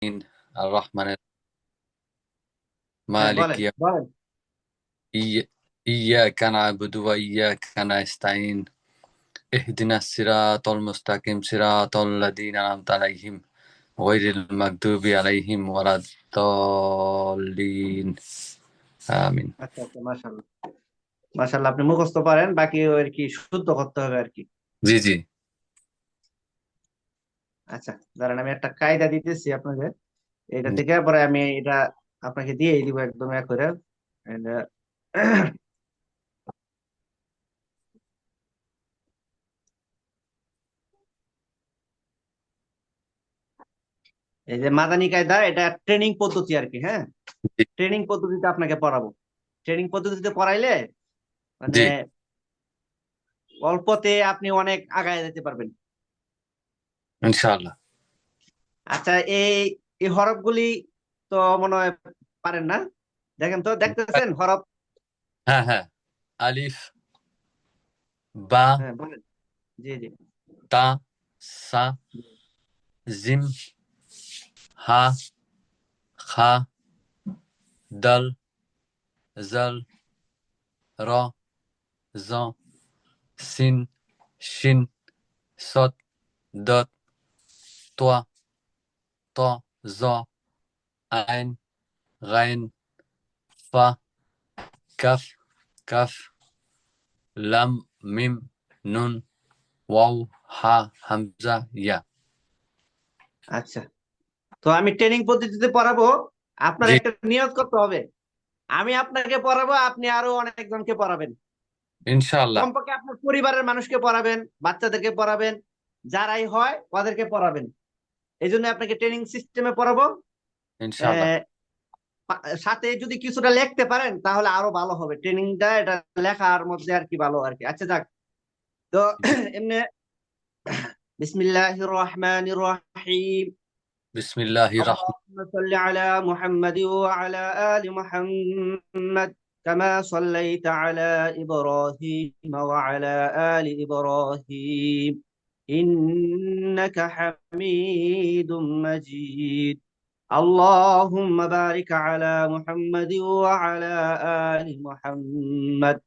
الرحمن হ্যাঁ, مالك বলেন يوم বলেন। إياك نعبد وإياك نستعين اهدنا الصراط المستقيم صراط الذين أنعمت عليهم غير المغضوب عليهم ولا الضالين آمين আচ্ছা আচ্ছা, মাশাআল্লাহ মাশাআল্লাহ, আপনি মুখস্থ পারেন, বাকি আর কি শুদ্ধ করতে হবে আর কি। জি জি আচ্ছা, দাঁড়ান, আমি একটা কায়দা দিতেছি আপনাকে, এটা থেকে পরে আমি এটা আপনাকে দিয়ে দিব একদম এক করে। এটা, এই যে মাদানী কায়দা, এটা ট্রেনিং পদ্ধতি আর কি। হ্যাঁ, জি ট্রেনিং পদ্ধতিতে আপনাকে পড়াবো। ট্রেনিং পদ্ধতিতে পড়াইলে মানে জি অল্পতে আপনি অনেক আগায় যেতে পারবেন। ইনশাআল্লাহ আচ্ছা, এই এই হরফগুলি তো মনে হয় পারেন না? দেখেন তো, দেখতেছেন হরফ? হ্যাঁ হ্যাঁ আলিফ বা হ্যাঁ, বলেন। জি জি। তা সা জিম হা খা দাল জাল র জ সিন শিন সদ দত তোয়া ত জ আইন গাইন ফা কাফ কাফ লাম মিম নুন ওয়াও হা হামজা ইয়া। আচ্ছা, তো আমি ট্রেনিং পদ্ধতিতে পড়াবো। আপনার জি একটা নিয়ত করতে হবে, আমি আপনাকে পড়াবো, আপনি আরো অনেকজনকে পড়াবেন। ইনশাআল্লাহ কমপক্ষে আপনার পরিবারের মানুষকে পড়াবেন, বাচ্চাদেরকে পড়াবেন, যারাই হয় ওদেরকে পড়াবেন। এই জন্য আপনাকে ট্রেনিং সিস্টেমে পড়াবো। ইনশাআল্লাহ সাথে যদি কিছুটা লিখতে পারেন তাহলে আরো ভালো হবে, ট্রেনিংটা এটা লেখার মধ্যে আর কি ভালো আর কি। আচ্ছা, যাক। তো জি এমনি বিসমিল্লাহির রহমানির রহিম। বিসমিল্লাহির রহমান اللهم صل على محمد وعلى آل محمد كما صليت على إبراهيم وعلى آل إبراهيم إنك حميد مجيد. اللهم بارك على محمد وعلى آل محمد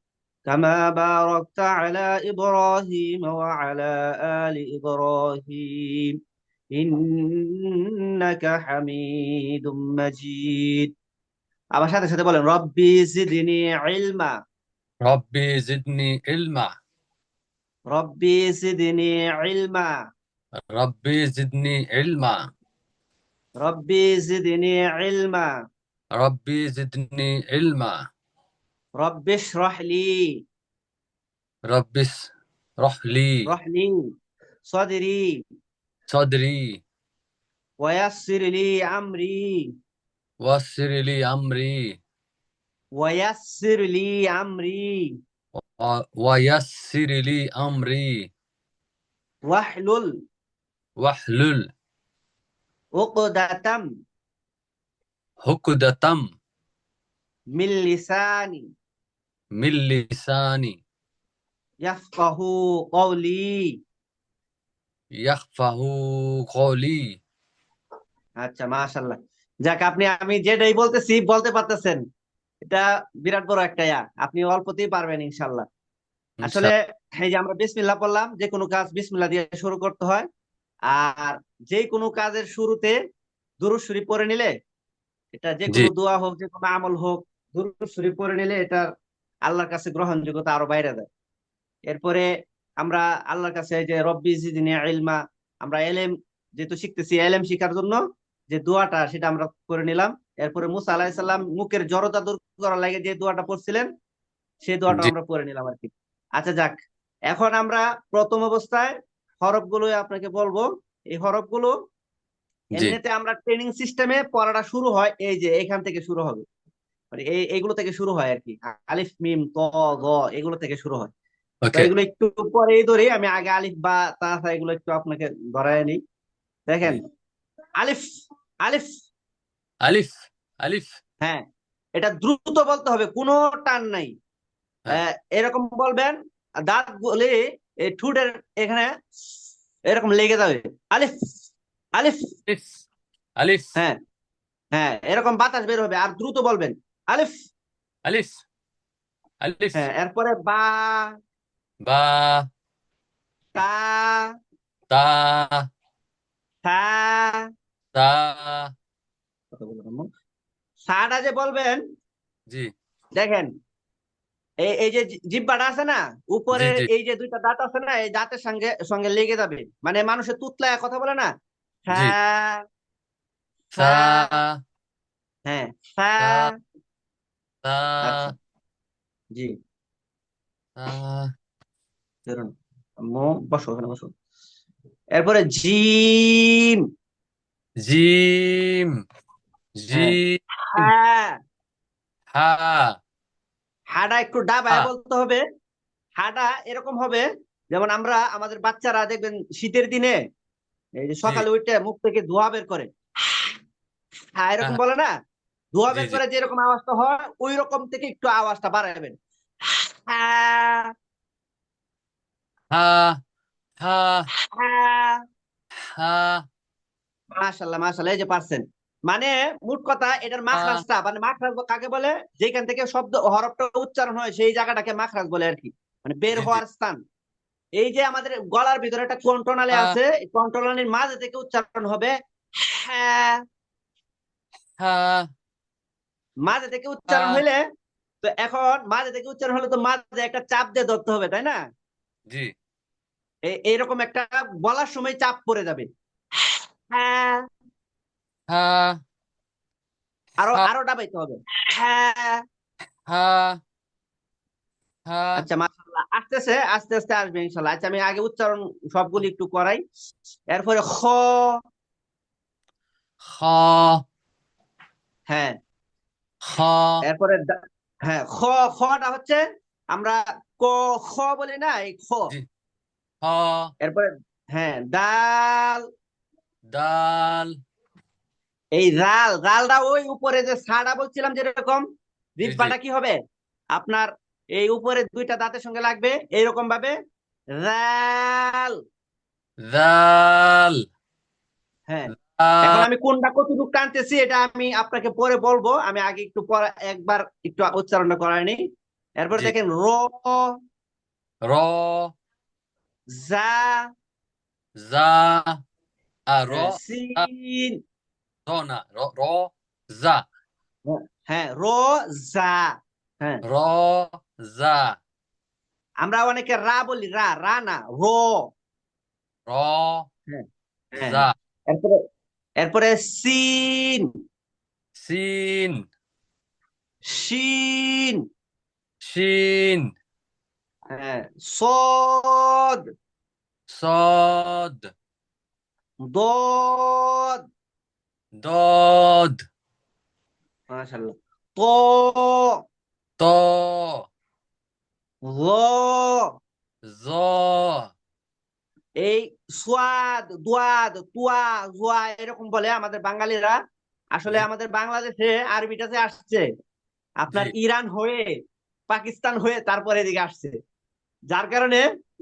كما باركت على إبراهيم وعلى آل إبراهيم إنك حميد مجيد. আমার সাথে সাথে বলেন, রব্বি জিদনি ইলমা। রব্বি জিদনি ইলমা রব্বি জিদনি ইলমা। রব্বি জিদনি ইলমা রব্বি জিদনি ইলমা। রব্বি জিদনি ইলমা রব্বি ইশরাহ লি। রব্বিস রহলি রহলি সদরি। সদরি ওয়াসসির লি আমরি। ওয়াসির লি আমরি ওয়াসসির লি আমরি। ওয়ায়াসির লি আমরি ওয়াহলুল ওয়াহলুল উকদাতাম হুকদাতাম মিন লিসানি মিন লিসানি ইয়াফকাহু কওলি। ইয়াফকাহু কওলি। আচ্ছা, মাশাআল্লাহ। যাক, আমি যেটাই বলতেছি বলতে পারতেছেন, এটা বিরাট বড় একটা আপনি অল্পতেই পারবেন ইনশাল্লাহ। আসলে ইনশাআল্লাহ এই যে আমরা বিসমিল্লাহ বললাম, যে কোনো কাজ বিসমিল্লাহ দিয়ে শুরু করতে হয়। আর যে কোনো কাজের শুরুতে দুরূদ শরীফ পড়ে নিলে, এটা যে জি কোনো দোয়া হোক, যে কোনো আমল হোক, দুরূদ শরীফ পড়ে নিলে এটা আল্লাহর কাছে গ্রহণযোগ্যতা আরো বাইরে যায়। এরপরে আমরা আল্লাহর কাছে এই যে রব্বি জিদনি ইলমা, আমরা এলেম যেহেতু শিখতেছি, এলেম শিখার জন্য যে দোয়াটা সেটা আমরা করে নিলাম। এরপরে মুসা আলাহিসাল্লাম মুখের জড়তা দূর করার লাগে যে দোয়াটা পড়ছিলেন, সেই দোয়াটা জি আমরা পড়ে নিলাম আর কি। আচ্ছা, যাক। এখন আমরা প্রথম অবস্থায় হরফগুলো আপনাকে বলবো। এই হরফগুলো জি এমনিতে আমরা ট্রেনিং সিস্টেমে পড়াটা শুরু হয় এই যে এখান থেকে শুরু হবে, মানে এইগুলো থেকে শুরু হয় আর কি। আলিফ মিম ত গ এগুলো থেকে শুরু হয়। তো ওকে এগুলো একটু পরেই ধরি, আমি আগে আলিফ বা তা থা এগুলো একটু আপনাকে ধরায় নিই। দেখেন, জি আলিফ। আলিফ। আলিফ আলিফ হ্যাঁ, এটা দ্রুত বলতে হবে, কোনো টান নাই। হ্যাঁ এরকম বলবেন, দাঁত বলে এই ঠোঁটের এখানে এরকম লেগে যাবে। আলিফ। আলিফ। আলিফ আলিফ। হ্যাঁ, হ্যাঁ, এরকম বাতাস বের হবে আর দ্রুত বলবেন। আলিফ। আলিফ। আলিফ। হ্যাঁ, এরপরে বা, বা। তা, তা। থা। তা। কথা বলবো না। সাটা যে বলবেন, জি। দেখেন এই যে জিহ্বাটা আছে না, জি। উপরে জি। এই যে দুইটা দাঁত আছে না, এই দাঁতের সঙ্গে সঙ্গে লেগে যাবে। মানে মানুষের তুতলায় কথা বলে না, থা, জি। থা। সা। হ্যাঁ, থা। সা। আচ্ছা, সা। জি, সা। ধরুন, বসো ওখানে বসো। এরপরে জিম। জিম। হ্যাঁ, জিম। হ্যাঁ, হা। হাডা একটু ডাবায় হা। বলতে হবে। হাডা এরকম হবে, যেমন আমরা আমাদের বাচ্চারা দেখবেন শীতের দিনে এই যে জি। সকালে উঠে মুখ থেকে ধোঁয়া বের করে, হ্যাঁ হা। এরকম হা। বলে না, ধোঁয়া জি। বের জি। করে যেরকম আওয়াজটা হয় ওই রকম থেকে একটু আওয়াজটা বাড়াবেন। হ্যাঁ, হা। হা। হ্যাঁ। হা। মাশাল্লাহ, মাশাল্লাহ, এই যে পারছেন। মানে মোট কথা এটার হা। মাখরাজটা, মানে মাখরাজ কাকে বলে, যেখান থেকে শব্দ হরফটা উচ্চারণ হয় সেই জায়গাটাকে মাখরাজ বলে আর কি, মানে বের জি। জি। হওয়ার স্থান। এই যে আমাদের গলার ভিতরে একটা কন্ট্রোনালী হা। আছে, কন্ট্রোনালীর মাঝে থেকে উচ্চারণ হবে হ্যাঁ। হা। মাঝে থেকে উচ্চারণ হা। হইলে, তো এখন মাঝে থেকে উচ্চারণ হলে তো মাঝে একটা চাপ দিয়ে ধরতে হবে, তাই না? জি। এইরকম একটা বলার সময় চাপ পড়ে যাবে। হ্যাঁ, হা। আরো হা। আরো ডাবাইতে হবে। হ্যাঁ। হা। হা। আচ্ছা, মাশাআল্লাহ, আসতেছে, আস্তে আস্তে আসবে ইনশাআল্লাহ। আচ্ছা, আমি আগে উচ্চারণ সবগুলি একটু করাই। এরপরে খ। খ। হ্যাঁ, খ। এরপরে হ্যাঁ, খটা হচ্ছে আমরা ক, খ বলি না, এই খ। জি। খ। এরপরে হ্যাঁ, ডাল। দাল। এই রাল, রালটা ওই উপরে যে সাড়া বলছিলাম যেরকম, জি। জি। রিদবাটা কি হবে আপনার, এই উপরে দুইটা দাঁতের সঙ্গে লাগবে এইরকম ভাবে, রাল। দাল। হ্যাঁ, এখন দাল। আমি কোনটা কতটুকু টানতেছি এটা আমি আপনাকে পরে বলবো, আমি আগে একটু পরে একবার একটু উচ্চারণটা করাই নি। এরপর জি। দেখেন র, র। জা, জা। র। জা। সিন। র না, র। র। জা। হ্যাঁ, র, জা। হ্যাঁ, র। জা। আমরা অনেকে রা বলি, রা, রা না, র। র। হ্যাঁ, হ্যাঁ, জা। এরপরে এরপরে সিন, সিন। শিন। শিন। হ্যাঁ, সদ, সদ। দদ। দদ। মাশাআল্লাহ, ত, ত। ল। জ। এই সোয়াদ, দুয়াদ, তুয়া, জুয়া এরকম বলে আমাদের বাঙালিরা। আসলে জি। আমাদের বাংলাদেশে আরবিটা যে আসছে জি। আপনার ইরান হয়ে, পাকিস্তান হয়ে তারপরে এদিকে আসছে, যার কারণে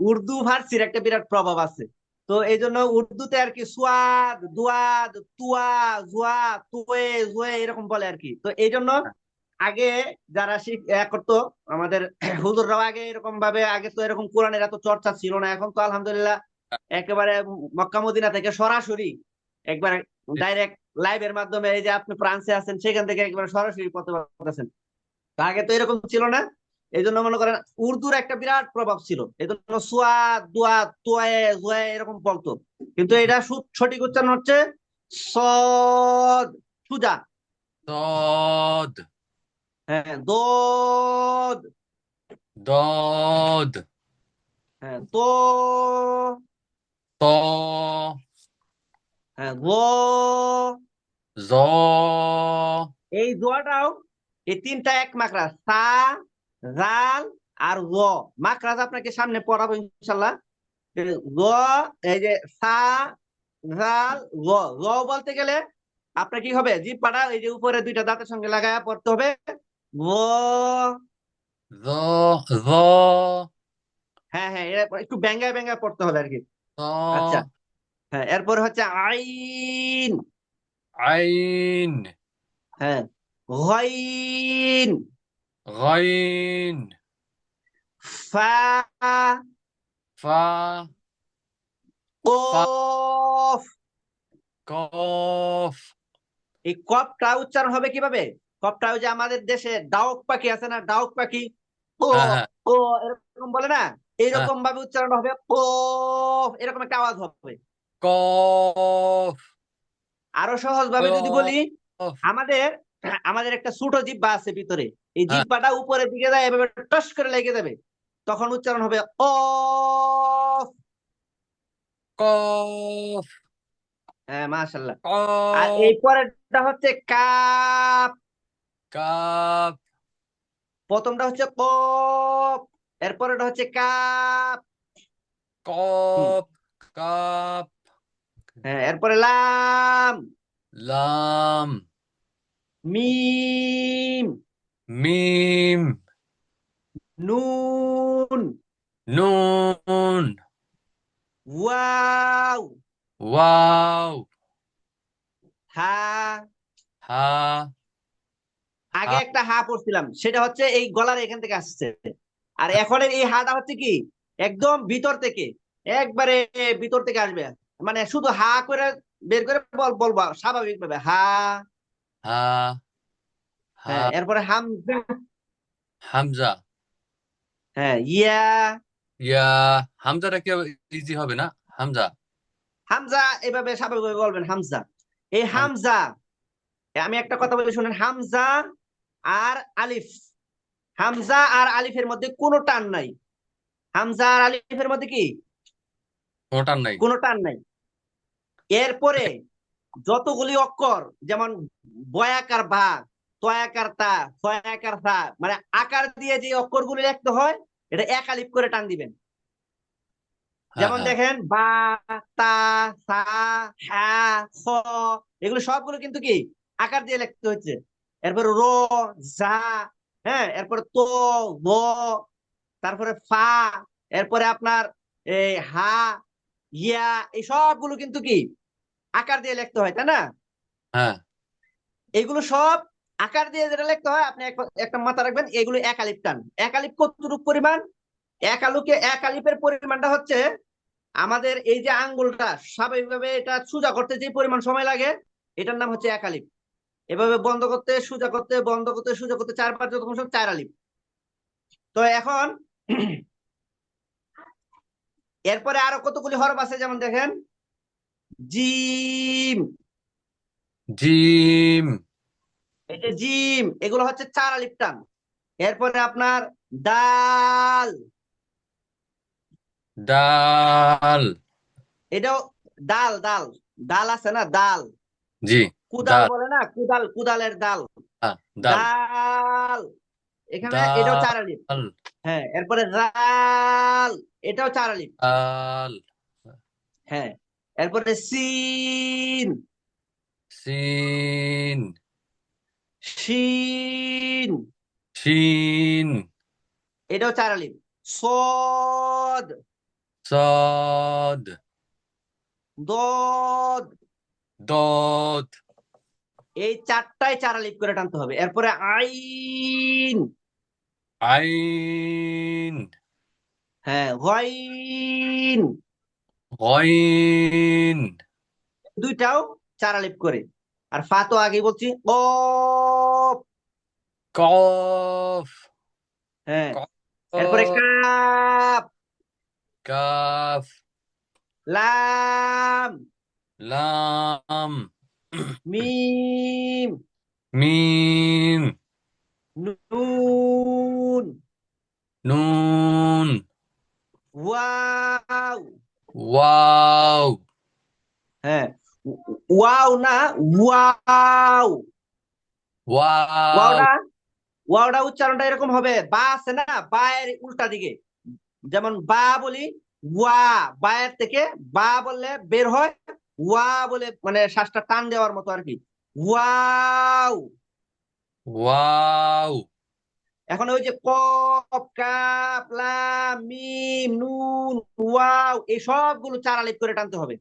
উর্দু ফার্সির একটা বিরাট প্রভাব আছে। তো এই জন্য উর্দুতে আর কি সুয়াদ, দুয়াদ, তুয়া, জুয়া, তুয়ে, জুয়ে এরকম বলে আর কি। তো এই জন্য আগে যারা করতো আমাদের হুজুররাও আগে এরকম ভাবে, আগে তো এরকম কোরআনের এত চর্চা ছিল না, এখন তো আলহামদুলিল্লাহ একেবারে মক্কা মদিনা থেকে সরাসরি একবার ডাইরেক্ট লাইভের মাধ্যমে, এই যে আপনি ফ্রান্সে আছেন সেখান থেকে একবার সরাসরি কথা বলতেছেন। তা আগে তো এরকম ছিল না। এই জন্য মনে করেন উর্দুর একটা বিরাট প্রভাব ছিল, এই জন্য সুয়া, দুয়া, তোয়ে, জুয়ে এরকম বলতো। কিন্তু এটা সঠিক উচ্চারণ হচ্ছে সদ, সুজা। দদ। হ্যাঁ, দোদ। দদ। হ্যাঁ, তো। ত। হ্যাঁ, গো। জ। এই দোয়াটাও, এই তিনটা এক মাকড়া, সা, জাল আর গ। মাকড়াজ আপনাকে সামনে পড়াবো ইনশাল্লাহ। গ, এই যে সা, জাল, গ। গ বলতে গেলে আপনার কি হবে, জিভ পাটা এই যে উপরে দুইটা দাঁতের সঙ্গে লাগায় পড়তে হবে, গ। জ। জ। হ্যাঁ, হ্যাঁ, এটা একটু ব্যাঙ্গায় ব্যাঙ্গায় পড়তে হবে আর কি। ত। আচ্ছা, হ্যাঁ, এরপরে হচ্ছে আইন। আইন, হ্যাঁ, গইন, গাইন, ফা, ফা, ফা, কফ। কফ। এই কফটা উচ্চারণ হবে কিভাবে? কফটা ওই যে আমাদের দেশে ডাউক পাখি আছে না, ডাউক পাখি, ও হ্যাঁ, হ্যাঁ, ও এরকম বলে না, হ্যাঁ। এইরকম ভাবে উচ্চারণ হবে, কফ, এরকম একটা আওয়াজ হবে। কফ, আরো সহজ ভাবে যদি বলি, কফ। আমাদের আমাদের একটা ছোট জিহ্বা আছে ভিতরে, এই হ্যাঁ, জিহ্বাটা উপরের দিকে যায়, এভাবে টস করে লেগে যাবে, তখন উচ্চারণ হবে অফ। কফ, হ্যাঁ, মাশাআল্লাহ। আর এই কফ, পরেরটা হচ্ছে কাপ। কাপ, প্রথমটা হচ্ছে কপ, এরপরেরটা হচ্ছে কাপ। হুম, কপ, কাপ, হ্যাঁ, এরপরে লাম, লাম, মিম, মিম, নুন, নুন, ওয়াও, ওয়াও, হা। হা, আগে হা, একটা হা পড়ছিলাম, সেটা হচ্ছে এই গলার এখান থেকে আসছে। আর এখন এই হাটা হচ্ছে কি, একদম ভিতর থেকে, একবারে ভিতর থেকে আসবে, মানে শুধু হা করে বের করে বলবা স্বাভাবিক ভাবে হা। হা, হ্যাঁ, হা, এরপরে হামজা। হামজা। হ্যাঁ, ইয়া। ইয়া, হামজাটা কি ইজি হবে না? হামজা। হামজা এভাবে স্বাভাবিক ভাবে বলবেন, হামজা। এই হাম, হামজা, আমি একটা কথা বলি শুনেন, হামজা আর আলিফ, হামজা আর আলিফের মধ্যে কোনো টান নাই। হামজা আর আলিফের মধ্যে কি কোনটার নাই। কোনো টান নাই। এরপরে যতগুলি অক্ষর, যেমন বয়াকার বা, তয়াকার তা, ছয়াকার থা, মানে আকার দিয়ে যে অক্ষরগুলি লিখতে হয়, এটা এক আলিফ করে টান দিবেন। হ্যাঁ, যেমন হ্যাঁ, দেখেন বা, তা, সা, হা, খ, এগুলো সবগুলো কিন্তু কি আকার দিয়ে লিখতে হচ্ছে। এরপর র, জা, হ্যাঁ, এরপরে তো, ব, তারপরে ফা, এরপরে আপনার এই হা, ইয়া, এই সবগুলো কিন্তু কি আকার দিয়ে লিখতে হয়, তাই না? হ্যাঁ। এগুলো সব আকার দিয়ে যেটা লিখতে হয়, আপনি একটা মাথা রাখবেন, এগুলো এক আলিফ টান। এক আলিফ কতটুকু পরিমাণ? এক আলিফের পরিমাণটা হচ্ছে, আমাদের এই যে আঙ্গুলটা স্বাভাবিকভাবে এটা সোজা করতে যে পরিমাণ সময় লাগে, এটার নাম হচ্ছে এক আলিফ। এভাবে বন্ধ করতে, সোজা করতে, বন্ধ করতে, সোজা করতে, চারবার যতক্ষণ সব চার আলিফ। তো এখন এরপরে আরো কতগুলি হরফ আছে, যেমন দেখেন জিম, জিম, এই যে জিম, এগুলো হচ্ছে চার আলিফ টান। এরপরে আপনার দাল, ডাল। এটাও ডাল, ডাল, ডাল আছে না, ডাল, জি। কুদাল ডাল। বলে না, কুদাল, কুদালের ডাল, হ্যাঁ, ডাল। ডাল, এখানে এটাও চার আলিফ। ডাল, হ্যাঁ, এরপরে রাল, এটাও চার আলিফ। ডাল। হ্যাঁ, এরপরে সিন, সিন, শিন, শিন, এটাও চার আলিফ। সদ, সদ, দদ, দদ, এই চারটায় চার আলিফ করে টানতে হবে। এরপরে আইন, আইন, হ্যাঁ, গইন, গইন, দুইটাও চার আলিফ করে। আর ফা তো আগে বলছি, কফ। কফ, হ্যাঁ, এরপরে কফ, কাপ, কাফ, লাম, লাম, মিম, মিম, নুন, নুন, ওয়াও। ওয়াও, হ্যাঁ, ওয়াও না, ওয়াও। ওয়াও, ওয়াওটা ওয়াওটা উচ্চারণটা এরকম হবে, বা আছে না, বা এর উল্টা দিকে, যেমন বা বলি, ওয়া, বা এর থেকে বা বললে বের হয়, ওয়া বলে মানে শ্বাসটা টান দেওয়ার মতো আর কি, ওয়াও। ওয়াও। এখন ওই যে কফ, কাফ, লাম, মিম, নুন, ওয়াও, এই সবগুলো চার আলিফ করে টানতে হবে।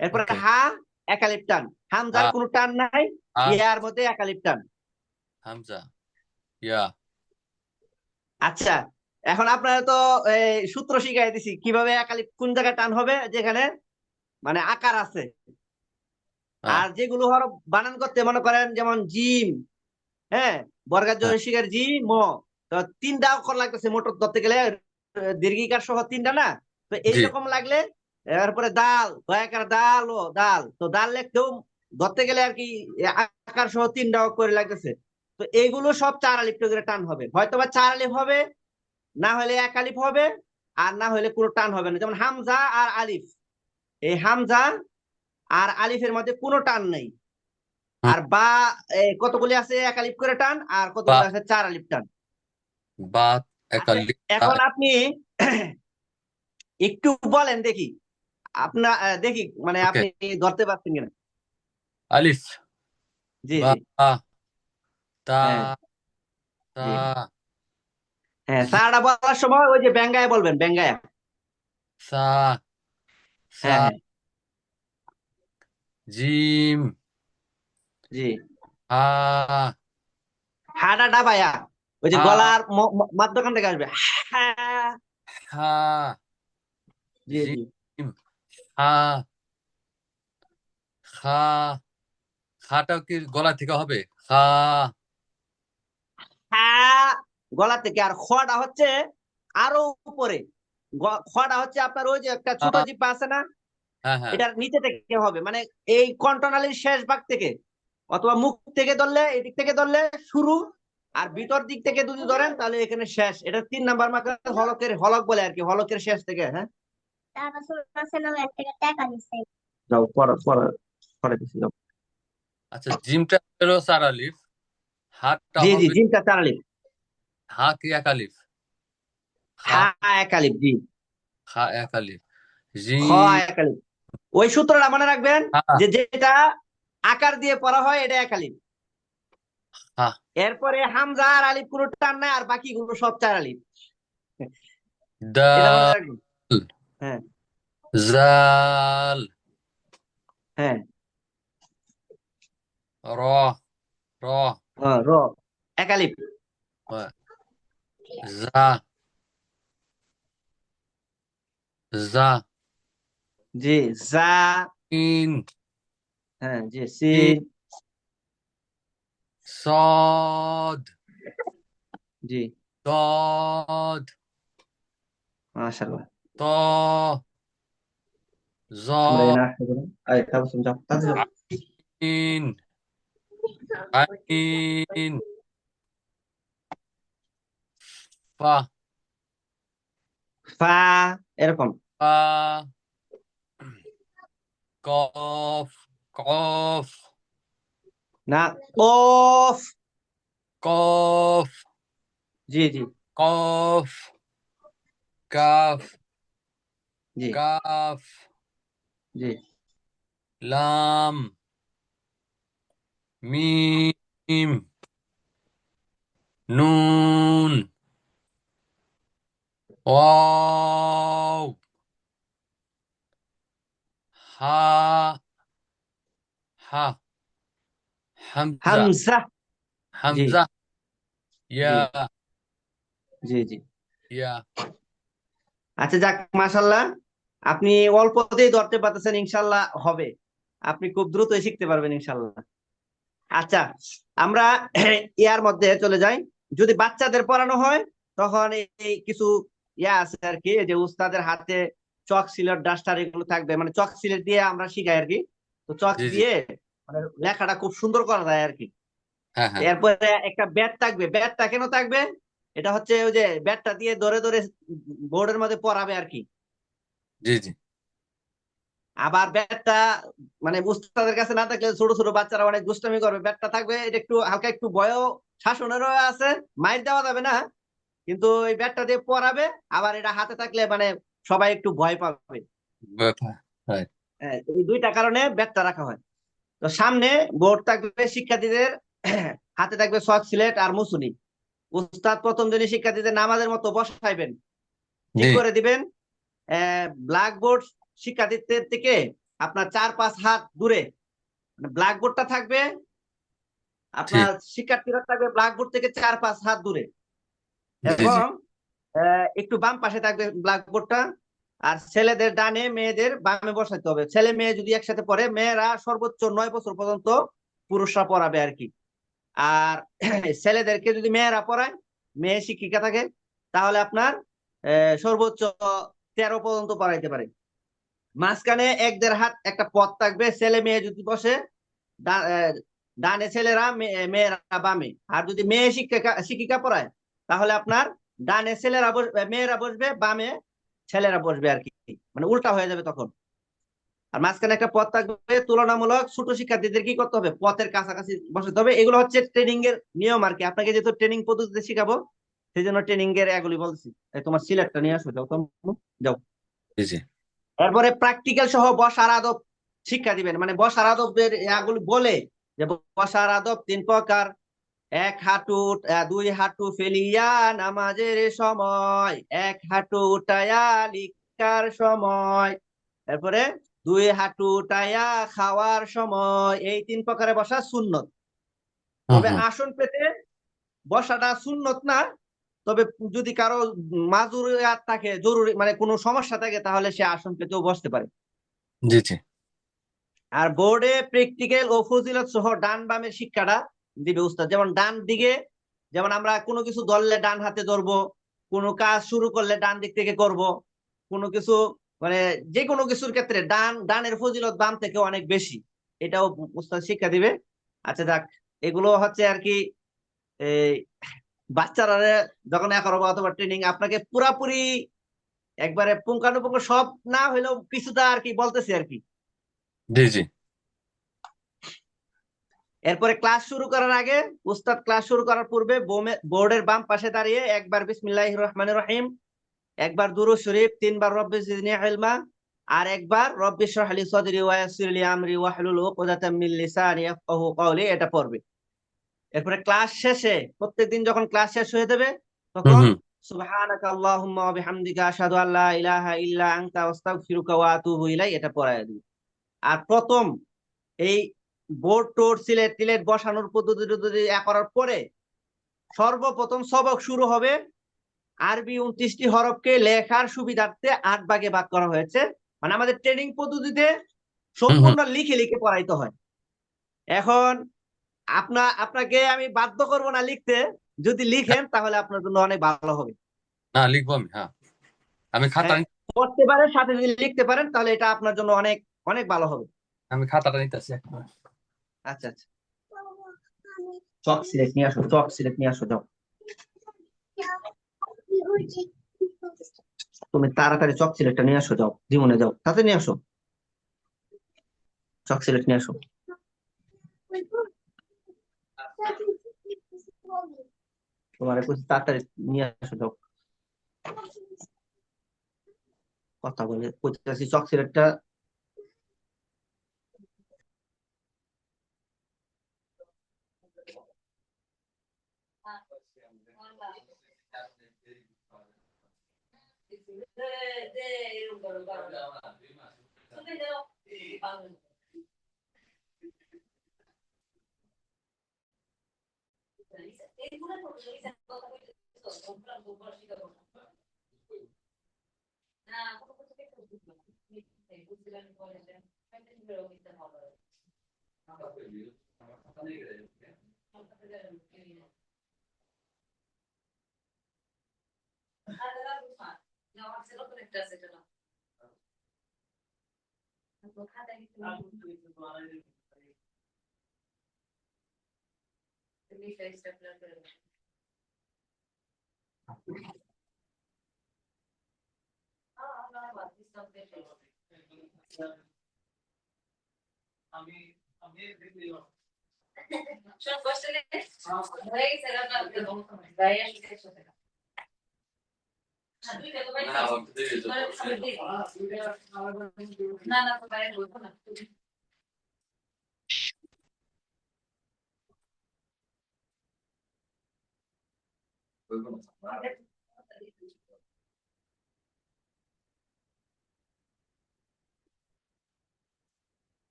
এরপরে ওকে। হা, একালিপ টান, হামজার হা কোনো টান নাই, হা ইয়ার মধ্যে একালিপ টান। হামজা ইয়া। আচ্ছা, এখন আপনারা তো সূত্র শিখাই দিছি কিভাবে একালিপ কোন জায়গায় টান হবে, যেখানে মানে আকার আছে। হ্যাঁ আর যেগুলো হরফ বানান করতে মনে করেন যেমন জিম, হ্যাঁ, বর্গার হ্যাঁ জোরের শিকার জি ম, তো তিনটা অক্ষর লাগতেছে মোটর ধরতে গেলে, দীর্ঘিকার সহ তিনটা না, তো জি এইরকম লাগলে এরপরে দাল দয়াকার দাল ও দাল, তো দাল লিখতেও ধরতে গেলে আর কি আকার সহ তিনটা অক্ষর লাগতেছে। তো এইগুলো সব চার আলিফ করে টান হবে, হয়তোবা চার আলিফ হবে, না হলে এক আলিফ হবে, আর না হলে কোনো টান হবে না। যেমন হামজা আর আলিফ, এই হামজা আর আলিফের মধ্যে কোনো টান নেই। হুম, আর বা কতগুলি আছে এক আলিফ করে টান, আর বা কতগুলি আছে চার আলিফ টান। বা আচ্ছা, একালি এখন আপনি একটু বলেন দেখি, আপনার দেখি মানে ওকে। আপনি ধরতে পারছেন কিনা। আলিফ জি বা জি। তা হ্যাঁ জি। তা হ্যাঁ, জি সারাটা বলার সময় ওই যে ব্যঙ্গায় বলবেন, ব্যঙ্গায়। সা সা হ্যাঁ হ্যাঁ। জিম জি। হা হাডা ডাবায়া, ওই যে হা গলার মাধ্যখান থেকে আসবে, হ্যাঁ। হা জি জি। জিম হা খা। খাটাও কি গলা থেকে হবে? খা হ্যাঁ, গলা থেকে। আর খটা হচ্ছে আরো উপরে, খটা হচ্ছে আপনার ওই যে একটা ছোট খা। জিপা আছে না, হ্যাঁ হ্যাঁ এটার নিচে থেকে হবে, মানে এই কন্ট্রোনালির শেষ ভাগ থেকে, অথবা মুখ থেকে ধরলে, এদিক থেকে ধরলে শুরু, আর ভিতর দিক থেকে যদি ধরেন তাহলে এখানে শেষ। এটা 3 নাম্বার মার্ক, হলকের হলক বলে আর কি, হলকের শেষ থেকে। হ্যাঁ, যাও পড়া পড়া পড়া দিছি যাও। আচ্ছা জিমটা হলো চার আলিফ, হাতটা জি জি, হবে জিমটা চারালি। হা কি এক আলিফ, খা হা একালিপ, জি। খা এক আলিফ, খ জিম একালিপ। ওই সূত্রটা মনে রাখবেন, হা যে যেটা আকার দিয়ে পড়া হয় এটা একালিপ। হা এরপরে হামজা আর আলিফ কোনো টান নাই, আর বাকিগুলো সব চার আলিফ। এটা মনে দাল রাখবেন। হ্যাঁ জাল হ্যাঁ। র র র একালিপ। জা জা জি। যা। ইন হ্যাঁ জি, ইন সিন। সদ জি। দদ মাশাআল্লাহ। ত জ আমরা এখানে আসতে পারি, আয় তাবসুম যাও তাড়াতাড়ি যাও। আইন আইন ফা ফা, এরকম। ফা কফ কফ না, কফ। কফ জি জি। কফ কাফ জি কাফ জি। লাম মিম নুন ওয়াও হা হা হামজা হামসা। জি হামজা জি ইয়া জি জি। ইয়া আচ্ছা যাক, মাশাআল্লাহ, আপনি অল্পতেই ধরতে পারতেছেন, ইনশাল্লাহ হবে, আপনি খুব দ্রুতই শিখতে পারবেন ইনশাল্লাহ। আচ্ছা, আমরা ইয়ার মধ্যে চলে যাই। যদি বাচ্চাদের পড়ানো হয়, তখন এই কিছু ইয়া আছে আর কি, যে উস্তাদের হাতে চক সিলেট ডাস্টার এগুলো থাকবে, মানে চক সিলেট দিয়ে আমরা শিখাই আর কি। তো চক জি জি দিয়ে মানে লেখাটা খুব সুন্দর করা যায় আর কি। হ্যাঁ হ্যাঁ এরপরে একটা ব্যাট থাকবে, ব্যাটটা কেন থাকবে, এটা হচ্ছে ওই যে ব্যাটটা দিয়ে ধরে ধরে বোর্ডের মধ্যে পড়াবে আর কি। জি জি আবার ব্যাটটা মানে উস্তাদের কাছে না থাকলে ছোট ছোট বাচ্চারা অনেক দুষ্টামি করবে, ব্যাটটা থাকবে, এটা একটু হালকা একটু বয়ও শাসনেরও আছে, মাইর দেওয়া যাবে না, কিন্তু এই ব্যাটটা দিয়ে পড়াবে। আবার এটা হাতে থাকলে মানে সবাই একটু ভয় পাবে। ব্যাপার রাইট এই দুইটা কারণে ব্যাটটা রাখা হয়। তো সামনে বোর্ড থাকবে, শিক্ষার্থীদের হাতে থাকবে চক সিলেট আর মুসুনি। উস্তাদ প্রথম দিনই শিক্ষার্থীদের নামাজের মতো বসাইবেন, ঠিক জি করে দিবেন। ব্ল্যাকবোর্ড শিক্ষার্থীদের থেকে আপনার 4-5 হাত দূরে মানে ব্ল্যাকবোর্ডটা থাকবে, জি আপনার শিক্ষার্থীরা থাকবে ব্ল্যাকবোর্ড থেকে 4-5 হাত দূরে, জি জি এবং একটু বাম পাশে থাকবে ব্ল্যাকবোর্ডটা। আর ছেলেদের ডানে, মেয়েদের বামে বসাতে হবে। ছেলে মেয়ে যদি একসাথে পড়ে, মেয়েরা সর্বোচ্চ 9 বছর পর্যন্ত পুরুষরা পড়াবে আর কি। আর ছেলেদেরকে যদি মেয়েরা পড়ায়, মেয়ে শিক্ষিকা থাকে, তাহলে আপনার সর্বোচ্চ 13 পর্যন্ত পড়াইতে পারে। মাঝখানে 1-1.5 হাত একটা পথ থাকবে, ছেলে মেয়ে যদি বসে, ডানে ছেলেরা, মেয়েরা বামে। আর যদি মেয়ে শিক্ষিকা শিক্ষিকা পড়ায়, তাহলে আপনার ডানে ছেলেরা বসবে, মেয়েরা বসবে, বামে ছেলেরা বসবে আর কি, মানে উল্টা হয়ে যাবে তখন। আর মাঝখানে একটা পথ থাকবে। তুলনামূলক ছোট শিক্ষার্থীদের কি করতে হবে, পথের কাছাকাছি বসাতে হবে। এগুলো হচ্ছে ট্রেনিং এর নিয়ম আর কি। আপনাকে যেহেতু ট্রেনিং পদ্ধতিতে শিখাবো, সেই জন্য ট্রেনিং এর এগুলি বলছি। তোমার সিলেটটা নিয়ে আসো, যাও তো, যাও। জি জি এরপরে প্র্যাকটিক্যাল সহ বসার আদব শিক্ষা দিবেন। মানে বসার আদবের এগুলি বলে যে, বসার আদব 3 প্রকার। 1 হাঁটু 2 হাঁটু ফেলিয়া নামাজের সময়, 1 হাঁটু উঠাইয়া লিখার সময়, তারপরে 2 হাঁটু উঠাইয়া খাওয়ার সময়। এই 3 প্রকারে বসা সুন্নত। হুম তবে হুম আসন পেতে বসাটা সুন্নত না। তবে যদি কারো মাজুরিয়াত থাকে, জরুরি মানে কোনো সমস্যা থাকে, তাহলে সে আসন পেতেও বসতে পারে। জি জি আর বোর্ডে প্র্যাকটিক্যাল ও ফজিলত সহ ডান বামের শিক্ষাটা দিবে উস্তাদ। যেমন ডান দিকে, যেমন আমরা কোনো কিছু ধরলে ডান হাতে ধরবো, কোনো কাজ শুরু করলে ডান দিক থেকে করব, কোনো কিছু মানে যে কোনো কিছুর ক্ষেত্রে ডানের ফজিলত বাম থেকে অনেক বেশি, এটাও উস্তাদ শিক্ষা দিবে। আচ্ছা যাক, এগুলো হচ্ছে আর কি এই বাচ্চারা যখন এখন অথবা ট্রেনিং, আপনাকে পুরাপুরি একবারে পুঙ্খানুপুঙ্খ সব না হলেও কিছুটা আর কি বলতেছি আর কি। জি জি এরপরে ক্লাস শুরু করার আগে, উস্তাদ ক্লাস শুরু করার পূর্বে বোর্ডের বাম পাশে দাঁড়িয়ে একবার বিসমিল্লাহির রহমানির রহিম, একবার দুরূদ শরীফ, 3 বার রব্বি জিদনি ইলমা, আর একবার রব্বি ইশরাহ লি সাদরি ওয়া ইয়াসসির লি আমরি ওয়াহলুল উকদাতাম মিন লিসানি ইয়াফকাহু কওলি, এটা পড়বে। এরপরে ক্লাস শেষে, প্রত্যেকদিন যখন ক্লাস শেষ হয়ে যাবে, হুম তখন হুম সুবহানাকা আল্লাহুম্মা ওয়া বিহামদিকা আশহাদু আল্লা ইলাহা ইল্লা আনতা আস্তাগফিরুকা ওয়া আতুবু ইলাইক, এটা পড়ায় দিবে। আর প্রথম এই বোর্ড টোর্ড সিলেট টিলেট বসানোর পদ্ধতি টদ্ধতি করার পরে, সর্বপ্রথম সবক শুরু হবে। আরবি 29টি হরফকে লেখার সুবিধার্থে 8 ভাগে ভাগ করা হয়েছে। মানে আমাদের ট্রেনিং পদ্ধতিতে হুম হুম সম্পূর্ণ লিখে লিখে পড়াইতে হয়। এখন আপনাকে আমি বাধ্য করব না লিখতে। যদি লিখেন তাহলে আপনার জন্য অনেক ভালো হবে। না লিখবো আমি, হ্যাঁ আমি খাতা হ্যাঁ, পড়তে পারেন, সাথে যদি লিখতে পারেন, তাহলে এটা আপনার জন্য অনেক অনেক ভালো হবে। আমি খাতাটা নিতেছি। আচ্ছা আচ্ছা, চক সিলেট নিয়ে আসো, চক সিলেট নিয়ে আসো, যাও। তুমি তাড়াতাড়ি চক সিলেটটা নিয়ে আসো, যাও জীবনে, যাও তাতে নিয়ে আসো, চক সিলেট নিয়ে আসো। তোমার তাড়াতাড়ি নিয়ে আসো, যাও। কথা বলে কইতাছি, চক সিলেটটা।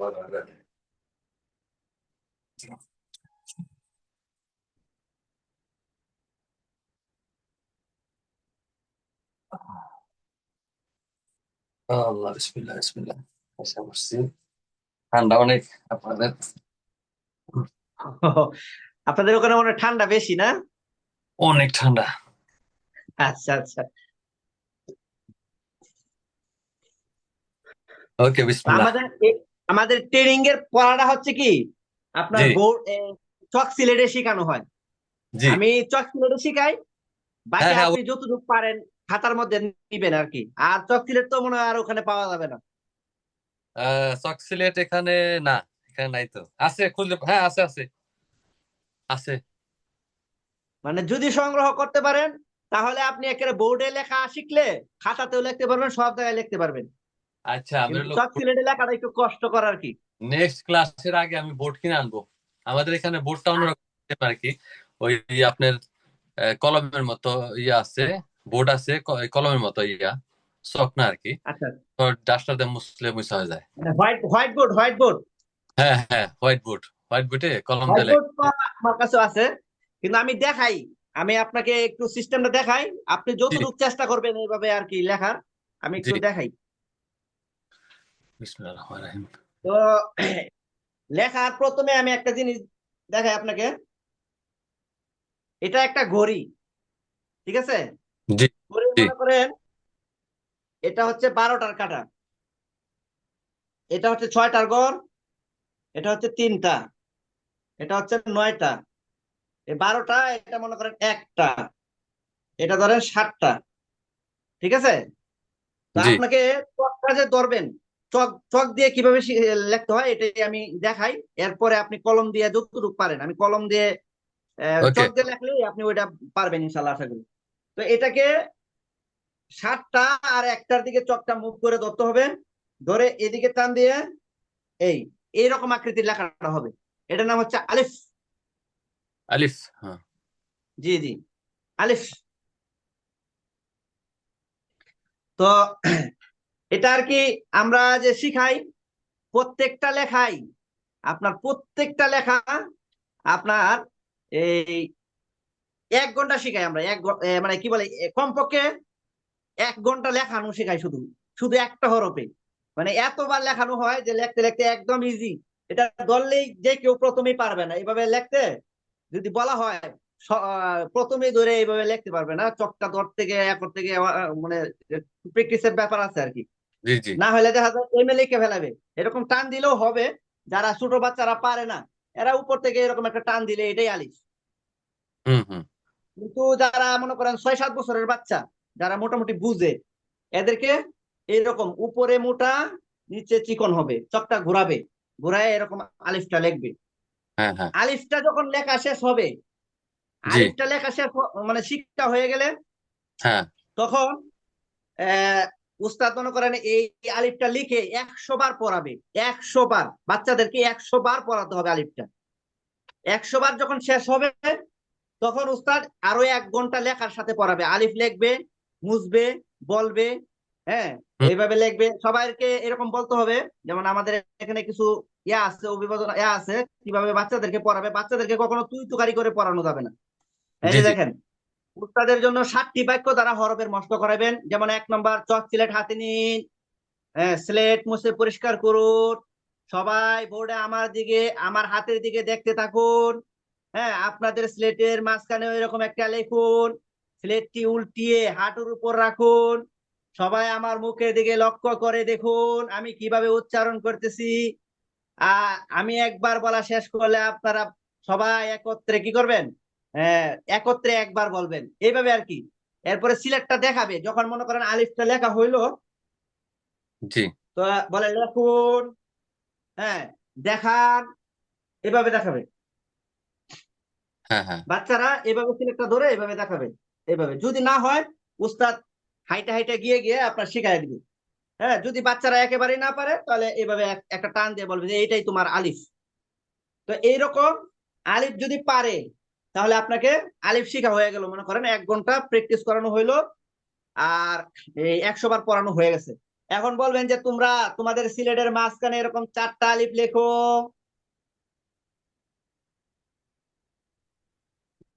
আল্লাহ, বিসমিল্লাহ বিসমিল্লাহ। আশা করছি ঠান্ডা অনেক আপনাদের। আপনাদের ওখানে মনে হয় ঠান্ডা বেশি না? অনেক ঠান্ডা। আচ্ছা আচ্ছা। ওকে, বিসমিল্লাহ। আমাদের আমাদের ট্রেনিং এর পড়াটা হচ্ছে কি আপনার জি চক সিলেটে শেখানো হয়। জি। আমি চক সিলেটে শিখাই, বাকি হ্যাঁ হ্যাঁ, আপনি যতটুকু পারেন খাতার মধ্যে নিবেন আর কি। আর চক সিলেট তো মনে হয় আর ওখানে পাওয়া যাবে না। চক সিলেট এখানে না, এখানে নাই তো। আছে খুঁজলে, হ্যাঁ আছে আছে আছে। মানে যদি সংগ্রহ করতে পারেন তাহলে আপনি একেবারে বোর্ডে লেখা শিখলে খাতাতেও লিখতে পারবেন, সব জায়গায় লিখতে পারবেন। আচ্ছা, আমি কিন্তু চক সিলেটে লেখাটা একটু কষ্টকর আর কি। নেক্সট ক্লাসের আগে আমি বোর্ড কিনে আনবো। আমাদের এখানে বোর্ডটা অন্যরকম আর কি। ওই আপনার কলমের মতো ইয়া আছে, বোর্ড আছে কলমের মতো ইয়া, চক না আর কি। আচ্ছা, তো ডাস্টার দিয়ে মুছলে মুছা হয়ে যায়। মানে white white board, white board. হ্যাঁ হ্যাঁ, হোয়াইট বোর্ড। হোয়াইট বোর্ডে কলম হোয়াইট দিয়ে বোর্ড লেখা। তো আমার কাছে আছে, কিন্তু আমি দেখাই, আমি আপনাকে একটু সিস্টেমটা দেখাই, আপনি জি যতটুকু চেষ্টা করবেন এইভাবে আর কি লেখার, আমি জি। একটু দেখাই। বিসমিল্লাহির রহমানির রহিম। তো লেখার প্রথমে আমি একটা জিনিস দেখাই আপনাকে। এটা একটা ঘড়ি, ঠিক আছে? জি ঘড়ি জি মনে করেন এটা হচ্ছে 12টার কাঁটা, এটা হচ্ছে 6টার গড়, এটা হচ্ছে 3টা, এটা হচ্ছে 9টা, এই 12টা, এটা মনে করেন একটা, এটা ধরেন 7টা, ঠিক আছে? তো জি। আপনাকে চকটা যে ধরবেন, চক চক দিয়ে কিভাবে লিখতে হয় এটাই আমি দেখাই। এরপরে আপনি কলম দিয়ে যতটুকু পারেন, আমি কলম দিয়ে ওকে। চক দিয়ে লেখলেই আপনি ওইটা পারবেন ইনশাল্লাহ, আশা করি। তো এটাকে 7টা আর একটার দিকে চকটা মুভ করে ধরতে হবে, ধরে এদিকে টান দিয়ে এই এইরকম আকৃতির লেখাটা হবে। এটার নাম হচ্ছে আলিফ। আলিফ, হ্যাঁ। জি জি, আলিফ। তো এটা আর কি আমরা যে শিখাই, প্রত্যেকটা লেখাই, আপনার প্রত্যেকটা লেখা আপনার এই 1 ঘন্টা শিখাই আমরা। মানে কি বলে, কমপক্ষে 1 ঘন্টা লেখানো শেখাই, শুধু শুধু একটা হরফে। মানে এতবার লেখানো হয় যে লিখতে লিখতে একদম ইজি। এটা ধরলেই যে কেউ প্রথমেই পারবে না এইভাবে লিখতে। যদি বলা হয় প্রথমেই ধরে এইভাবে লিখতে পারবে না, চকটা ধরতে গিয়ে করতে গিয়ে মানে প্র্যাকটিসের ব্যাপার আছে আর কি। জি জি। না হলে দেখা যায় এমএ লিখে ফেলাবে, এরকম টান দিলেও হবে। যারা ছোট বাচ্চারা পারে না, এরা উপর থেকে এরকম একটা টান দিলে এটাই আলিফ। হুম হুম। কিন্তু যারা মনে করেন 6-7 বছরের বাচ্চা, যারা মোটামুটি বুঝে, এদেরকে এইরকম উপরে মোটা নিচে চিকন হবে, চকটা ঘোরাবে, ঘোরায় এরকম আলিফটা লিখবে। হ্যাঁ হ্যাঁ। আলিফটা যখন লেখা শেষ হবে, জি। আলিফটা লেখা শেষ মানে শিক্ষা হয়ে গেলে, হ্যাঁ তখন আহ উস্তাদ মনে করেন এই আলিফটা লিখে 100 বার পড়াবে। 100 বার, বাচ্চাদেরকে 100 বার পড়াতে হবে আলিফটা। 100 বার যখন শেষ হবে, তখন উস্তাদ আরো 1 ঘন্টা লেখার সাথে পড়াবে, আলিফ লিখবে, মুছবে, বলবে। হ্যাঁ, হুম। এইভাবে লিখবে, সবাইকে এরকম বলতে হবে। যেমন আমাদের এখানে কিছু ইয়া আছে, অভিভাবক ইয়া আছে, কিভাবে বাচ্চাদেরকে পড়াবে। বাচ্চাদেরকে কখনো তুই তুকারি করে পড়ানো যাবে না। এই জি যে জি। দেখেন, উস্তাদের জন্য 7টি বাক্য দ্বারা হরফের মস্ত করাবেন। যেমন 1 নম্বর, চক সিলেট হাতে নিন, স্লেট মুছে পরিষ্কার করুন, সবাই বোর্ডে আমার দিকে, আমার হাতের দিকে দেখতে থাকুন। হ্যাঁ, আপনাদের স্লেটের মাঝখানে এরকম একটা লিখুন, স্লেটটি উল্টিয়ে হাঁটুর উপর রাখুন, সবাই আমার মুখের দিকে লক্ষ্য করে দেখুন আমি কিভাবে উচ্চারণ করতেছি। আমি একবার বলা শেষ করলে আপনারা সবাই একত্রে কি করবেন, হ্যাঁ, একত্রে একবার বলবেন, এইভাবে আর কি। এরপরে সিলেটটা দেখাবে, যখন মনে করেন আলিফটা লেখা হইলো, জি। তো বলে লেখুন, হ্যাঁ, দেখান, এভাবে দেখাবে। হ্যাঁ হ্যাঁ। বাচ্চারা এভাবে সিলেক্টটা ধরে এভাবে দেখাবে। এভাবে যদি না হয়, উস্তাদ হাইটা হাইটা গিয়ে গিয়ে আপনার শিখাই দিবে। হ্যাঁ, যদি বাচ্চারা একেবারেই না পারে, তাহলে এইভাবে একটা টান দিয়ে বলবে যে এইটাই তোমার আলিফ। তো এইরকম আলিফ যদি পারে, তাহলে আপনাকে আলিফ শিখা হয়ে গেল। মনে করেন 1 ঘন্টা প্র্যাকটিস করানো হইলো, আর এই 100 বার পড়ানো হয়ে গেছে। এখন বলবেন যে তোমরা তোমাদের সিলেটের মাঝখানে এরকম 4টা আলিফ লেখো।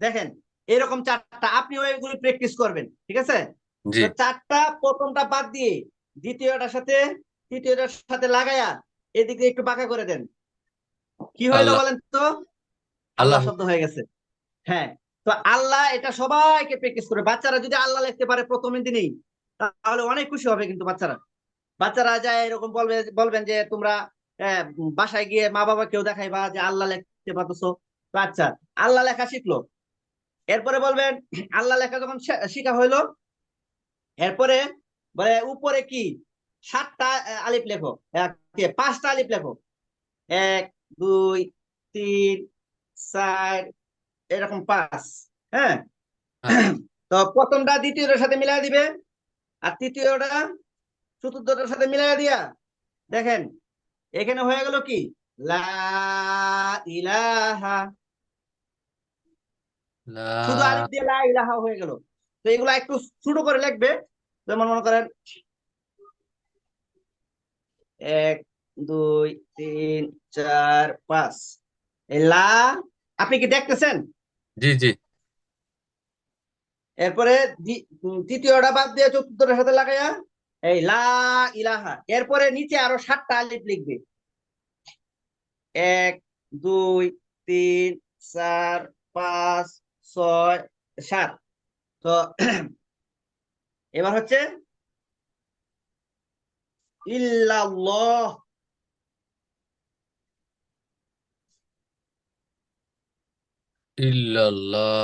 দেখেন, এরকম 4টা আপনি ওইগুলি প্র্যাকটিস করবেন, ঠিক আছে? জি। তো 4টা প্রথমটা বাদ দিয়ে দ্বিতীয়টার সাথে তৃতীয়টার সাথে লাগায়া এদিকে একটু বাঁকা করে দেন। কি হইলো আল্লাহ। বলেন তো? আল্লাহ আল্লাহ। শব্দ হয়ে গেছে। হ্যাঁ। তো আল্লাহ এটা সবাইকে প্র্যাকটিস করে, বাচ্চারা যদি আল্লাহ লিখতে পারে প্রথম দিনেই তাহলে অনেক খুশি হবে কিন্তু বাচ্চারা। বাচ্চারা যায় এরকম বলবেন যে তোমরা বাসায় গিয়ে মা বাবা কেউ দেখাইবা যে আল্লাহ লিখতে পারতেছো। তো আচ্ছা, আল্লাহ লেখা শিখলো, এরপরে বলবেন আল্লাহ লেখা যখন শিখা হইলো, এরপরে বলে উপরে কি 7টা আলিফ লেখো, 5টা আলিফ লেখো। 1, 2, 3, 4, এরকম 5। হ্যাঁ। হ্যাঁ। তো প্রথমটা দ্বিতীয়টার সাথে মিলাই দিবে, আর তৃতীয়টা চতুর্থটার সাথে মিলাই দিয়া দেখেন এখানে হয়ে গেল কি, লা ইলাহা। শুধু আলিফ লা। দিয়ে লা ইলাহা হয়ে গেল। তো এগুলা একটু ছোট করে লিখবে, যেমন মনে করেন 1, 2, 3, 4, 5। এই লা, আপনি কি দেখতেছেন? জি জি। এরপরে তৃতীয়টা বাদ দিয়ে চতুর্থটার সাথে লাগাইয়া এই লা ইলাহা, এরপরে নিচে আরো 7টা আলিফ লিখবে। 1, 2, 3, 4, 5, 6, 7। তো এবার হচ্ছে ইল্লাল্লাহ। ইল্লাল্লাহ।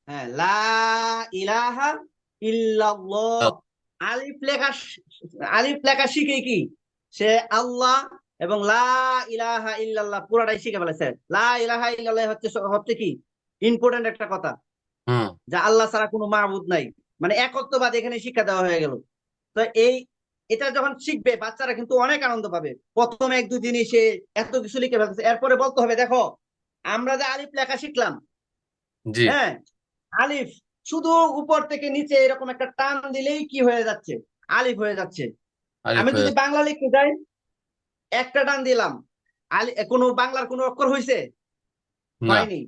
হ্যাঁ, লা ইলাহা ইল্লাল্লাহ। আলিফ লেখা শিখে কি সে আল্লাহ এবং লা ইলাহা ইল্লাল্লাহ পুরাটাই শিখে ফেলেছে। লা ইলাহা ইল্লাল্লাহ হচ্ছে হচ্ছে কি ইম্পর্টেন্ট একটা কথা, হুম। যে আল্লাহ ছাড়া কোনো মাবুদ নাই, মানে একত্ববাদ এখানে শিক্ষা দেওয়া হয়ে গেল। তো এটা যখন শিখবে বাচ্চারা কিন্তু অনেক আনন্দ পাবে। প্রথম 1-2 দিনই সে এত কিছু লিখে ফেলতেছে, এরপরে বলতে হবে দেখো আমরা যে আলিফ লেখা শিখলাম, জি। হ্যাঁ, আলিফ শুধু উপর থেকে নিচে এরকম একটা টান দিলেই কি হয়ে যাচ্ছে, আলিফ হয়ে যাচ্ছে। আলিফ আমি হয়ে। যদি বাংলা লিখতে যাই, একটা টান দিলাম, কোনো বাংলার কোনো অক্ষর হয়েছে? না। হয়নি।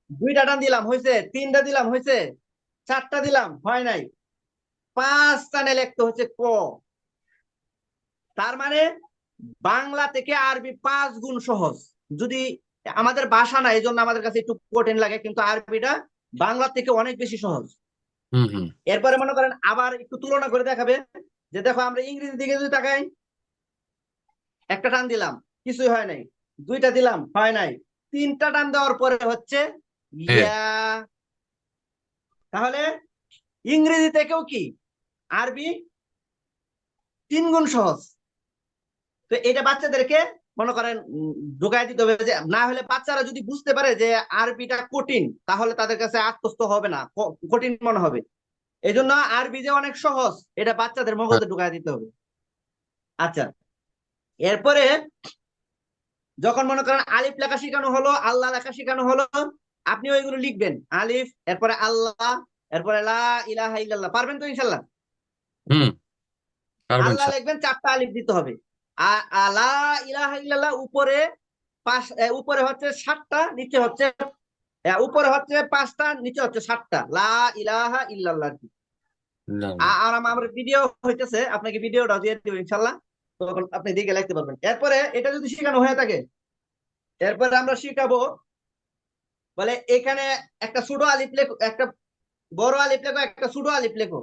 2টা টান দিলাম হয়েছে, 3টা দিলাম হয়েছে, 4টা দিলাম হয় নাই, 5 টানে লিখতে হচ্ছে ক। তার মানে বাংলা থেকে আরবি 5 গুণ সহজ। যদি আমাদের ভাষা না, এই জন্য আমাদের কাছে একটু কঠিন লাগে, কিন্তু আরবিটা বাংলা থেকে অনেক বেশি সহজ। হুম হুম। এরপরে মনে করেন আবার একটু তুলনা করে দেখাবে, যে দেখো আমরা ইংরেজি দিকে যদি তাকাই, একটা টান দিলাম কিছুই হয় নাই, 2টা দিলাম হয় নাই, 3টা টান দেওয়ার পরে হচ্ছে হে। ইয়া। তাহলে ইংরেজি থেকেও কি আরবি 3 গুণ সহজ। তো এটা বাচ্চাদেরকে মনে করেন ঢুকাই দিতে হবে, যে না হলে বাচ্চারা যদি বুঝতে পারে যে আরবিটা কঠিন তাহলে তাদের কাছে আত্মস্থ হবে না, কঠিন মনে হবে। এই জন্য আরবি যে অনেক সহজ এটা বাচ্চাদের হ্যাঁ। মগজে ঢুকাই দিতে হবে। আচ্ছা, এরপরে যখন মনে করেন আলিফ লেখা শেখানো হলো, আল্লাহ লেখা শেখানো হলো, আপনি ওইগুলো লিখবেন আলিফ, এরপরে আল্লাহ, এরপরে লা ইলাহা ইল্লাল্লাহ। পারবেন তো ইনশাল্লাহ? হুম। পারবো আল্লাহ ইনশাল্লাহ। লিখবেন, 4টা আলিফ দিতে হবে। লা ইলাহা ইল্লাল্লাহ উপরে উপরে হচ্ছে 7টা, নিচে হচ্ছে উপরে হচ্ছে 5টা, নিচে হচ্ছে 7টা, লা ইলাহা ইল্লাল্লাহ। না না। আর আমার ভিডিও হইতেছে, আপনাকে ভিডিওটা দিয়ে দিব ইনশাল্লাহ, তখন আপনি দিকে লিখতে পারবেন। এরপরে এটা যদি শেখানো হয়ে থাকে, এরপরে আমরা শিখাবো বলে এখানে একটা ছোট আলিফ লেখো, একটা বড় আলিফ লেখো, একটা ছোট আলিফ লেখো,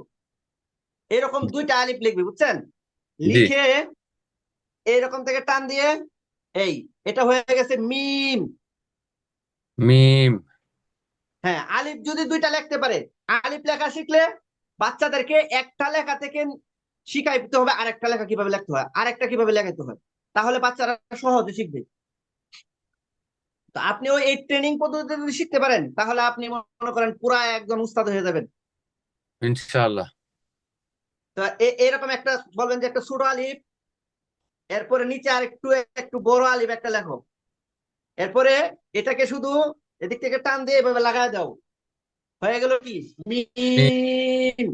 এরকম 2টা আলিফ লিখবে, বুঝছেন? জি। লিখে এইরকম থেকে টান দিয়ে এই এটা হয়ে গেছে মিম। মিম। হ্যাঁ, আলিফ যদি 2টা লিখতে পারে, আলিফ লেখা শিখলে বাচ্চাদেরকে একটা লেখা থেকে শিখাইতে হবে আরেকটা লেখা কিভাবে লিখতে হয়, আরেকটা কিভাবে লেখাইতে হয়, তাহলে বাচ্চারা সহজে শিখবে। তো আপনিও এই ট্রেনিং পদ্ধতি যদি শিখতে পারেন তাহলে আপনি মনে করেন পুরা একজন উস্তাদ হয়ে যাবেন। ইনশাআল্লাহ। তো এরকম একটা বলবেন যে একটা ছোট আলিফ, এরপরে নিচে আর একটু একটু বড় আলিফ একটা লেখো, এরপরে এটাকে শুধু এদিক থেকে টান দিয়ে এভাবে লাগায় দাও, হয়ে গেল কি মিম।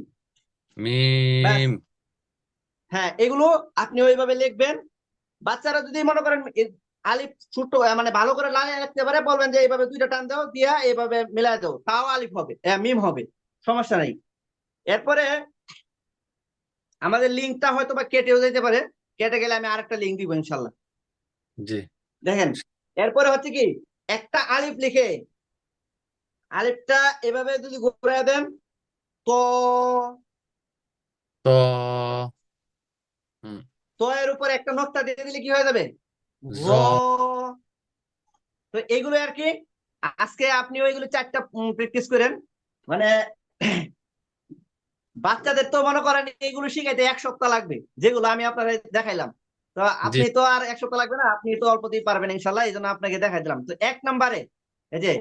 মিম। ব্যাস, মিম। হ্যাঁ, এগুলো আপনি ওইভাবে লিখবেন। বাচ্চারা যদি মনে করেন আলিফ ছোট মানে ভালো করে লাগাই রাখতে পারে, বলবেন যে এইভাবে দুইটা টান দাও, দিয়া এইভাবে মিলাই দাও, তাও আলিফ হবে, মিম হবে, সমস্যা নেই। এরপরে আমাদের লিঙ্কটা হয়তো বা কেটেও যেতে পারে, কেটে গেলে আমি আরেকটা লিঙ্ক দিব ইনশাল্লাহ। জি। দেখেন, এরপরে হচ্ছে কি, একটা আলিফ লিখে আলিফটা এভাবে যদি ঘুরায় দেন, তো তো হুম, তো এর উপর একটা নোক্তা দিয়ে দিলে কি হয়ে যাবে, র। জ তো এইগুলো আর কি, আজকে আপনি ওইগুলো 4টা প্র্যাকটিস করেন। মানে বাচ্চাদের তো মনে করেন এইগুলো শিখাইতে 1 সপ্তাহ লাগবে, যেগুলো আমি আপনাকে দেখাইলাম। তো জি। আপনি তো আর 1 সপ্তাহ লাগবে না, আপনি তো অল্পতেই পারবেন ইনশাল্লাহ, এই জন্য আপনাকে দেখাই দিলাম। তো 1 নম্বরে এই যে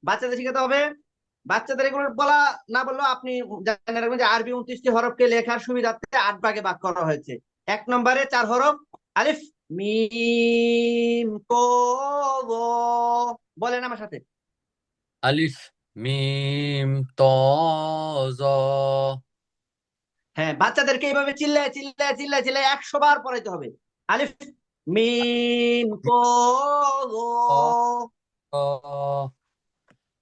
বাচ্চাদের শিখাতে হবে, বাচ্চাদের এগুলো বলা না বললেও আপনি জানেন রাখবেন যে আরবি 29টি হরফকে লেখার সুবিধার্থে 8 ভাগে ভাগ করা হয়েছে। 1 নম্বরে 4 হরফ, আলিফ, মিম, তো, ল। বলেন আমার সাথে। আলিফ মিম ত জ। হ্যাঁ, বাচ্চাদেরকে এইভাবে চিল্লায় চিল্লায় চিল্লায় চিল্লায় 100 বার পড়াইতে হবে। আলিফ, মিম, তো, ল। ত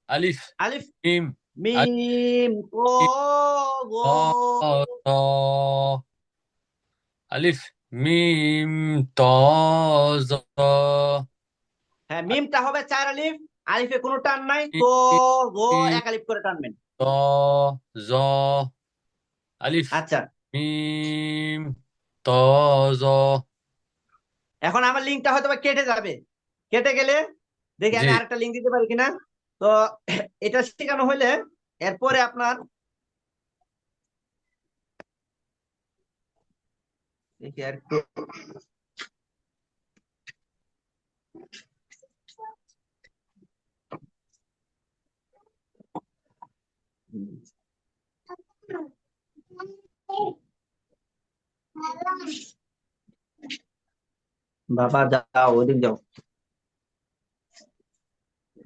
আলিফ আলিফ, মিম মিম, তো, ল। আলিফ ত আলিফ মিম ত জ হ্যাঁ, মিমটা হবে 4 আলিফ, আলিফে কোনো টান নাই, তো, ল, মিম 1 আলিফ করে টানবেন। ত জ আলিফ আচ্ছা, মিম ত জ। এখন আমার লিঙ্কটা হয়তো বা কেটে যাবে, কেটে গেলে দেখি জি। আমি আরেকটা লিঙ্ক দিতে পারি কিনা। তো এটা শেখানো হলে এরপরে আপনার দেখি আর একটু, বাবা যাও ওদিক যাও।